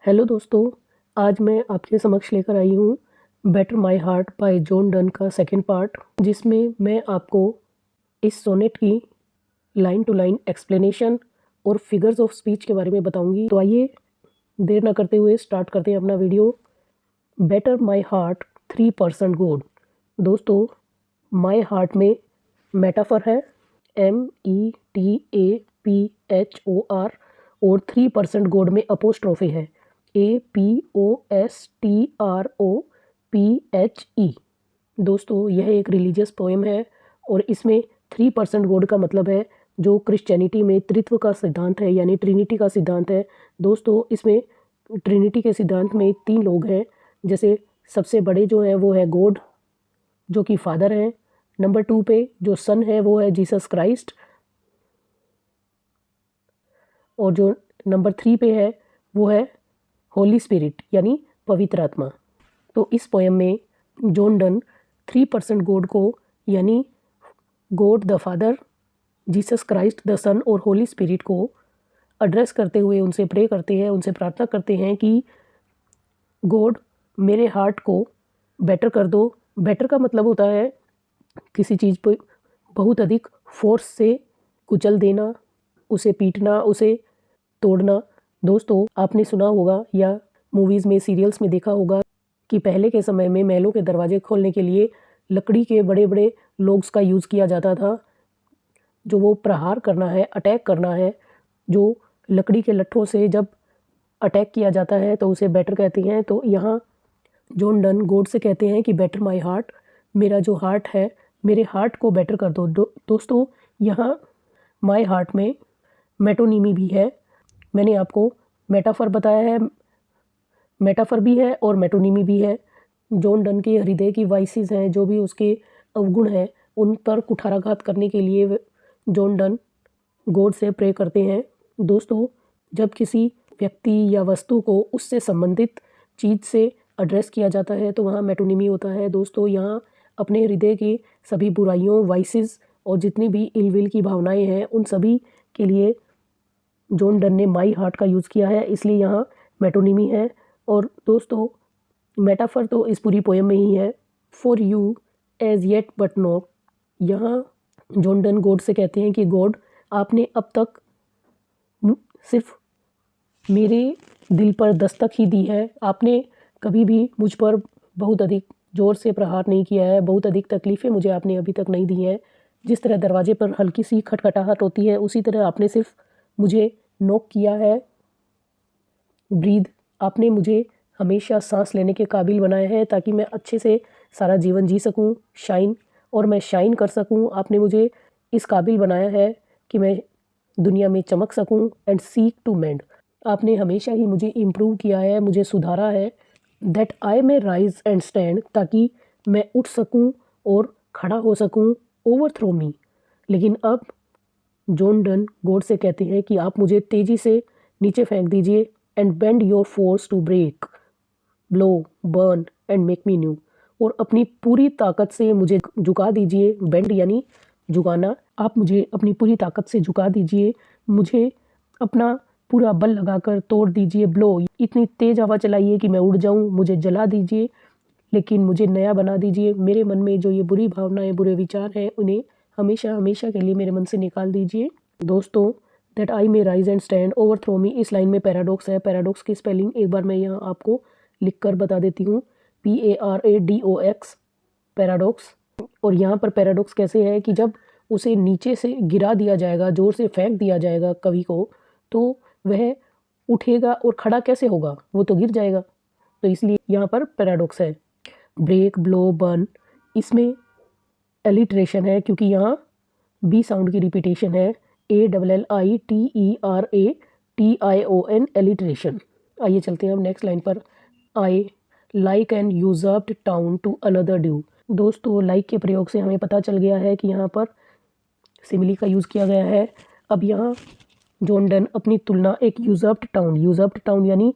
Hello दोस्तों, आज मैं आपके समक्ष लेकर आई हूँ better my heart by John Donne का सेकंड पार्ट, जिसमें मैं आपको इस सोनेट की लाइन टू लाइन एक्सप्लेनेशन और फिगर्स ऑफ स्पीच के बारे में बताऊंगी। तो आइए देर ना करते हुए स्टार्ट करते हैं अपना video. Better my heart 3% good. दोस्तों, माय हार्ट में मेटाफर है METAPHOR और 3% गोड में अपोस्ट्रोफी है APOSTROPHE। दोस्तों, यह एक रिलीजियस पोएम है और इसमें 3% गोड का मतलब है जो क्रिश्चियनिटी में त्रित्व का सिद्धांत है, यानी ट्रिनिटी का सिद्धांत है। दोस्तों, इसमें ट्रिनिटी के सिद्धांत में 3 लोग हैं। जैसे सबसे बड़े जो हैं वो है गॉड, जो कि फादर हैं। नंबर 2 पे जो सन है वो है जीसस क्राइस्ट, और जो नंबर 3 पे है वो है होली स्पिरिट यानी पवित्र आत्मा। तो इस पोएम में जॉन डन 3% गॉड को यानी God the father, Jesus Christ the son और होली स्पिरिट को एड्रेस करते हुए उनसे प्रे करते हैं, उनसे प्रार्थना करते हैं कि गॉड मेरे हार्ट को बेटर कर दो। बेटर का मतलब होता है किसी चीज़ पर बहुत अधिक फोर्स से कुचल देना, उसे पीटना, उसे तोड़ना। दोस्तों, आपने सुना होगा या मूवीज़ में, सीरियल्स में देखा होगा कि पहले के समय में महलों के दरवाजे खोलने के लिए लकड़ी के बड़े बड़े लॉग्स का यूज़ किया जाता था। जो वो प्रहार करना है, अटैक करना है, जो लकड़ी के लट्ठों से जब अटैक किया जाता है तो उसे बेटर कहते हैं। तो यहाँ जॉन डन गॉड से कहते हैं कि बेटर माय हार्ट, मेरा जो हार्ट है, मेरे हार्ट को बेटर कर दो। दोस्तों, यहाँ माय हार्ट में मेटोनिमी भी है। मैंने आपको मेटाफर बताया है, मेटाफर भी है और मेटोनिमी भी है। जॉन डन के हृदय की वाइसेस हैं, जो भी उसके अवगुण हैं, उन पर कुठाराघात करने के लिए जॉन डन गॉड से प्रे करते हैं। दोस्तों, जब किसी व्यक्ति या वस्तु को उससे संबंधित चीज़ से एड्रेस किया जाता है तो वहाँ मेटोनिमी होता है। दोस्तों, यहाँ अपने हृदय की सभी बुराइयों, वाइसेस और जितनी भी इलविल की भावनाएं हैं, उन सभी के लिए जॉन डन ने माई हार्ट का यूज़ किया है, इसलिए यहाँ मेटोनिमी है। और दोस्तों, मेटाफर तो इस पूरी पोएम में ही है। For you as yet but not, यहाँ जॉन डन गॉड से कहते हैं कि गॉड, आपने अब तक सिर्फ मेरे दिल पर दस्तक ही दी है, आपने कभी भी मुझ पर बहुत अधिक ज़ोर से प्रहार नहीं किया है, बहुत अधिक तकलीफ़ें मुझे आपने अभी तक नहीं दी हैं। जिस तरह दरवाजे पर हल्की सी खटखटाहट होती है, उसी तरह आपने सिर्फ मुझे नॉक किया है। ब्रीद, आपने मुझे हमेशा सांस लेने के काबिल बनाया है ताकि मैं अच्छे से सारा जीवन जी सकूं। शाइन, और मैं शाइन कर सकूं। आपने मुझे इस काबिल बनाया है कि मैं दुनिया में चमक सकूं। एंड सीक टू मेंड, आपने हमेशा ही मुझे इम्प्रूव किया है, मुझे सुधारा है। That I may rise and stand, ताकि मैं उठ सकूं और खड़ा हो सकूं। ओवर थ्रो मी, लेकिन अब जॉन डन गॉड से कहते हैं कि आप मुझे तेज़ी से नीचे फेंक दीजिए। And bend your force to break, blow, burn and make me new, और अपनी पूरी ताकत से मुझे झुका दीजिए। बेंड यानी झुकाना, आप मुझे अपनी पूरी ताकत से झुका दीजिए, मुझे अपना पूरा बल लगाकर तोड़ दीजिए। ब्लो, इतनी तेज़ हवा चलाइए कि मैं उड़ जाऊं, मुझे जला दीजिए, लेकिन मुझे नया बना दीजिए। मेरे मन में जो ये बुरी भावनाएं, बुरे विचार हैं, उन्हें हमेशा हमेशा के लिए मेरे मन से निकाल दीजिए। दोस्तों, that I may rise and stand, overthrow me, इस लाइन में पैराडॉक्स है। पैराडॉक्स की स्पेलिंग एक बार मैं यहाँ आपको लिख कर बता देती हूँ। PARADOX, paradox. और यहाँ पर पैराडॉक्स कैसे है कि जब उसे नीचे से गिरा दिया जाएगा, ज़ोर से फेंक दिया जाएगा कवि को, तो वह उठेगा और खड़ा कैसे होगा, वो तो गिर जाएगा। तो इसलिए यहाँ पर पैराडॉक्स है। ब्रेक, ब्लो, बर्न, इसमें एलिट्रेशन है क्योंकि यहाँ बी साउंड की रिपीटेशन है। ALLITERATION, alliteration. आइए चलते हैं हम नेक्स्ट लाइन पर। I like an usurped town to another due. दोस्तों, लाइक के प्रयोग से हमें पता चल गया है कि यहाँ पर सिमिली का यूज़ किया गया है। अब यहाँ जॉन डन अपनी तुलना एक यूजर्प्ड टाउन यानी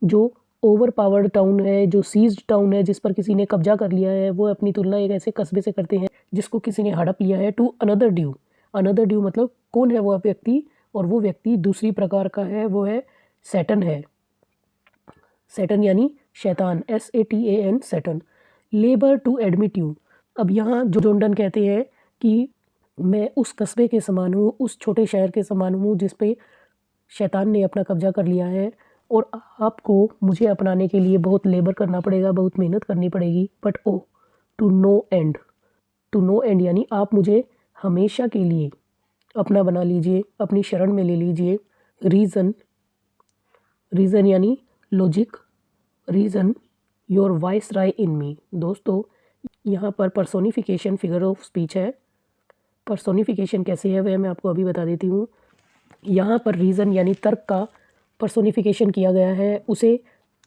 जो ओवर पावर्ड टाउन है, जो सीज्ड टाउन है, जिस पर किसी ने कब्जा कर लिया है, वो अपनी तुलना एक ऐसे कस्बे से करते हैं जिसको किसी ने हड़प लिया है। To another due, another due मतलब कौन है वो व्यक्ति, और वो व्यक्ति दूसरी प्रकार का है, वो है सैटर्न है। सैटर्न यानी शैतान, SATAN Saturn. Labour to admit you. अब यहाँ जोंडन कहते हैं कि मैं उस कस्बे के समान हूँ, उस छोटे शहर के समान हूँ जिस पे शैतान ने अपना कब्जा कर लिया है, और आपको मुझे अपनाने के लिए बहुत लेबर करना पड़ेगा, बहुत मेहनत करनी पड़ेगी। But oh to no end, to no end यानी आप मुझे हमेशा के लिए अपना बना लीजिए, अपनी शरण में ले लीजिए। रीज़न, रीज़न यानी लॉजिक, रीज़न योर वॉइस राय इन मी। दोस्तों यहाँ पर पर्सोनिफिकेशन फिगर ऑफ स्पीच है। पर्सोनिफिकेशन कैसे है वह मैं आपको अभी बता देती हूँ। यहाँ पर रीज़न यानी तर्क का पर्सोनिफिकेशन किया गया है, उसे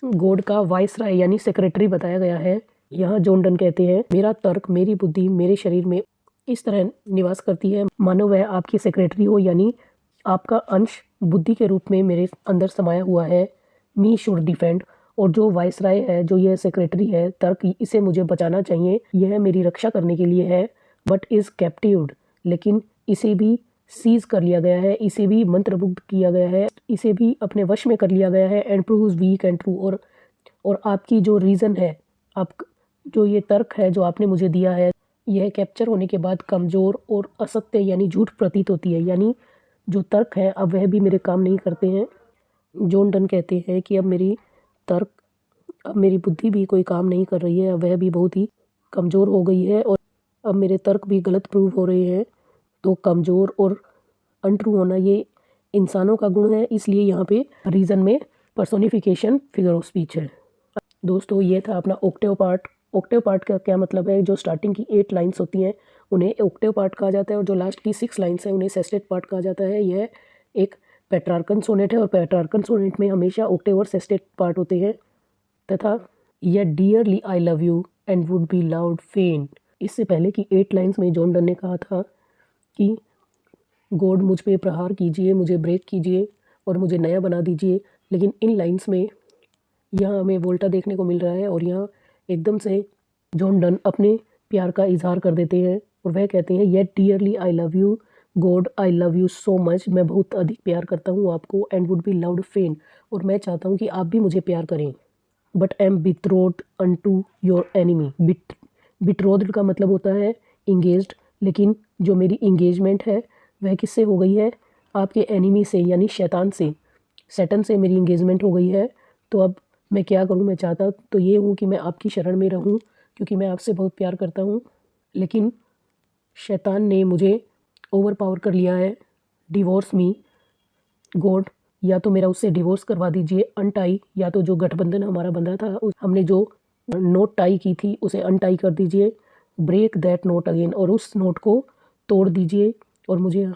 गॉड का वॉइस राय यानी सेक्रेटरी बताया गया है। यहाँ जोंडन कहते हैं मेरा तर्क, मेरी बुद्धि मेरे शरीर में इस तरह निवास करती है मानो वह आपकी सेक्रेटरी हो, यानी आपका अंश बुद्धि के रूप में मेरे अंदर समाया हुआ है। मी शुड डिफेंड, और जो वॉइस राय है, जो यह सेक्रेटरी है तर्क, इसे मुझे बचाना चाहिए, यह मेरी रक्षा करने के लिए है। बट इज़ कैप्टिव्ड, लेकिन इसे भी सीज कर लिया गया है, इसे भी मंत्रमुग्ध किया गया है, इसे भी अपने वश में कर लिया गया है। And proves weak and true, और आपकी जो रीज़न है, आप जो ये तर्क है जो आपने मुझे दिया है, यह कैप्चर होने के बाद कमज़ोर और असत्य यानी झूठ प्रतीत होती है, यानी जो तर्क है अब वह भी मेरे काम नहीं करते हैं। जॉन डन कहते हैं कि अब मेरी बुद्धि भी कोई काम नहीं कर रही है, अब वह भी बहुत ही कमज़ोर हो गई है, और अब मेरे तर्क भी गलत प्रूव हो रहे हैं। तो कमज़ोर और अनट्रू होना ये इंसानों का गुण है, इसलिए यहाँ पे रीज़न में पर्सोनिफिकेशन फिगर ऑफ स्पीच है। दोस्तों ये था अपना ऑक्टेव पार्ट। ऑक्टेव पार्ट का क्या मतलब है, जो स्टार्टिंग की 8 लाइन्स होती हैं उन्हें ऑक्टेव पार्ट कहा जाता है, और जो लास्ट की 6 लाइन्स हैं उन्हें सेस्टेट पार्ट कहा जाता है। यह एक पेट्रार्कन सोनेट है, और पेट्रार्कन सोनेट में हमेशा ऑक्टेव और सेस्टेट पार्ट होते हैं। तथा यह dearly I love you and would be loved fain, इससे पहले की 8 लाइन्स में जॉन डन ने कहा था कि गॉड मुझ पे प्रहार कीजिए, मुझे ब्रेक कीजिए और मुझे नया बना दीजिए। लेकिन इन लाइन्स में यहाँ हमें वोल्टा देखने को मिल रहा है, और यहाँ एकदम से जॉन डन अपने प्यार का इजहार कर देते हैं, और वह कहते हैं yet dearly I love you God, I love you so much, मैं बहुत अधिक प्यार करता हूँ आपको। एंड वुड बी लाउड फेन, और मैं चाहता हूँ कि आप भी मुझे प्यार करें। But am betrothed unto your enemy. Betrothed का मतलब होता है इंगेज्ड, लेकिन जो मेरी इंगेजमेंट है वह किससे हो गई है, आपके एनिमी से यानी शैतान से, सैटन से मेरी इंगेजमेंट हो गई है। तो अब मैं क्या करूं, मैं चाहता तो ये हूं कि मैं आपकी शरण में रहूं, क्योंकि मैं आपसे बहुत प्यार करता हूं, लेकिन शैतान ने मुझे ओवर पावर कर लिया है। डिवोर्स मी गॉड, या तो मेरा उससे डिवोर्स करवा दीजिए, अनटाई, या तो जो गठबंधन हमारा बंधा था, हमने जो नोट टाई की थी उसे अनटाई कर दीजिए। ब्रेक दैट नोट अगेन, और उस नोट को तोड़ दीजिए और मुझे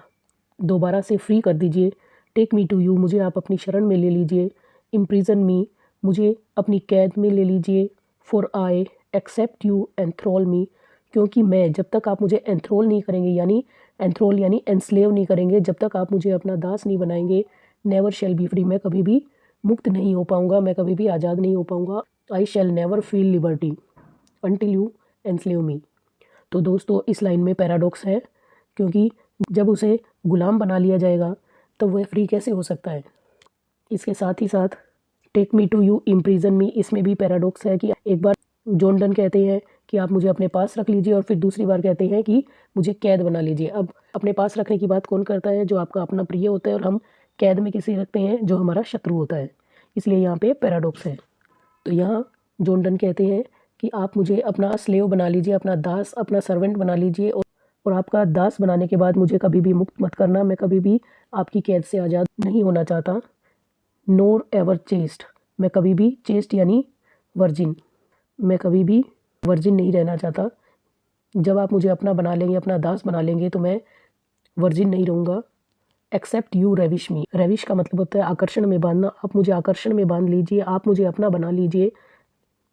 दोबारा से फ्री कर दीजिए। टेक मी टू यू, मुझे आप अपनी शरण में ले लीजिए। इम्प्रिजन मी, मुझे अपनी कैद में ले लीजिए। फॉर आई एक्सेप्ट यू एंथ्रोल मी, क्योंकि मैं, जब तक आप मुझे एंथ्रोल नहीं करेंगे, यानी एंथ्रोल यानी एनस्लेव नहीं करेंगे, जब तक आप मुझे अपना दास नहीं बनाएंगे, नेवर शैल बी फ्री, मैं कभी भी मुक्त नहीं हो पाऊँगा, मैं कभी भी आज़ाद नहीं हो पाऊँगा। I shall never feel liberty until you enslave me. तो दोस्तों इस लाइन में पैराडॉक्स है, क्योंकि जब उसे गुलाम बना लिया जाएगा तो वह फ्री कैसे हो सकता है। इसके साथ ही साथ take me to you imprison me, इसमें भी पैराडॉक्स है कि एक बार जॉन डन कहते हैं कि आप मुझे अपने पास रख लीजिए, और फिर दूसरी बार कहते हैं कि मुझे कैद बना लीजिए। अब अपने पास रखने की बात कौन करता है, जो आपका अपना प्रिय होता है, और हम कैद में किसे रखते हैं, जो हमारा शत्रु होता है। इसलिए यहाँ पे पैराडॉक्स है। तो यहाँ जॉन डन कहते हैं कि आप मुझे अपना स्लेव बना लीजिए, अपना दास, अपना सर्वेंट बना लीजिए, और आपका दास बनाने के बाद मुझे कभी भी मुक्त मत करना, मैं कभी भी आपकी कैद से आज़ाद नहीं होना चाहता। नोर एवर चेस्ट, मैं कभी भी, चेस्ट यानी वर्जिन, मैं कभी भी वर्जिन नहीं रहना चाहता। जब आप मुझे अपना बना लेंगे, अपना दास बना लेंगे, तो मैं वर्जिन नहीं रहूँगा। Accept you ravish me, ravish का मतलब होता है आकर्षण में बांधना, आप मुझे आकर्षण में बांध लीजिए, आप मुझे अपना बना लीजिए।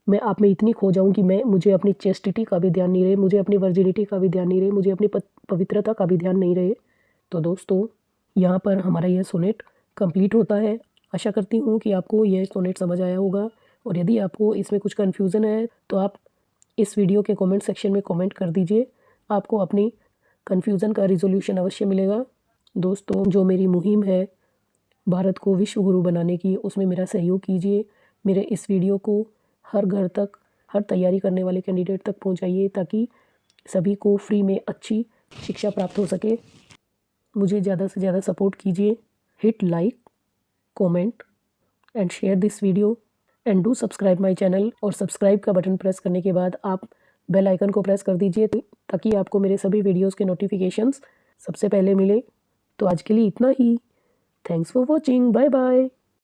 मैं आप में इतनी खो जाऊँ कि मुझे अपनी चेस्टिटी का भी ध्यान नहीं रहे, मुझे अपनी वर्जिनिटी का भी ध्यान नहीं रहे, मुझे अपनी पवित्रता का भी ध्यान नहीं रहे। तो दोस्तों यहाँ पर हमारा यह सोनेट कंप्लीट होता है। आशा करती हूँ कि आपको यह सोनेट समझ आया होगा, और यदि आपको इसमें कुछ कन्फ्यूज़न है तो आप इस वीडियो के कमेंट सेक्शन में कमेंट कर दीजिए, आपको अपनी कन्फ्यूज़न का रिजोल्यूशन अवश्य मिलेगा। दोस्तों जो मेरी मुहिम है भारत को विश्व गुरु बनाने की, उसमें मेरा सहयोग कीजिए। मेरे इस वीडियो को हर घर तक, हर तैयारी करने वाले कैंडिडेट तक पहुंचाइए ताकि सभी को फ्री में अच्छी शिक्षा प्राप्त हो सके। मुझे ज़्यादा से ज़्यादा सपोर्ट कीजिए। Hit like, comment and share this video and do subscribe my channel. और सब्सक्राइब का बटन प्रेस करने के बाद आप बेल आइकन को प्रेस कर दीजिए ताकि आपको मेरे सभी वीडियोस के नोटिफिकेशंस सबसे पहले मिले। तो आज के लिए इतना ही। Thanks for watching. Bye bye.